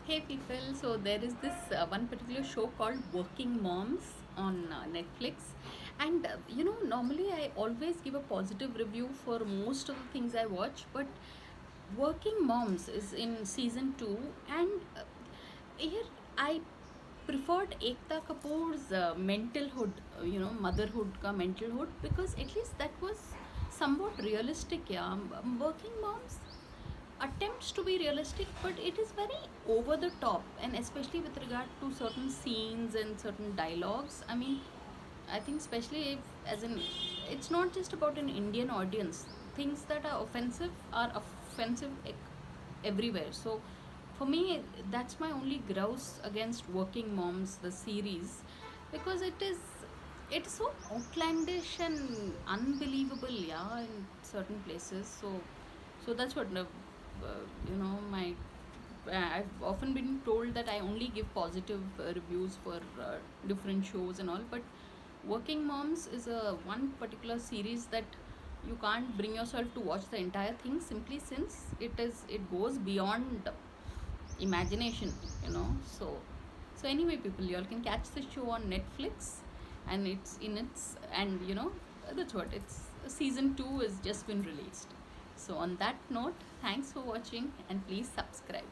Hey people, so there is this one particular show called Working Moms on Netflix, and normally I always give a positive review for most of the things I watch, but Working Moms is in season 2, and here I preferred Ekta Kapoor's mentalhood, motherhood ka mentalhood, because at least that was somewhat realistic. Yeah, Working Moms attempts to be realistic, but it is very over the top, and especially with regard to certain scenes and certain dialogues. I mean, I think especially if, as in, it's not just about an Indian audience. Things that are offensive everywhere. So for me, that's my only grouse against Working Moms, the series, because it's so outlandish and unbelievable, yeah, in certain places. So that's what my I've often been told that I only give positive reviews for different shows and all, but Working Moms is a one particular series that you can't bring yourself to watch the entire thing, simply since it goes beyond imagination, so anyway, people, you all can catch the show on Netflix, and that's what it's season 2 has just been released. So on that note, thanks for watching, and please subscribe.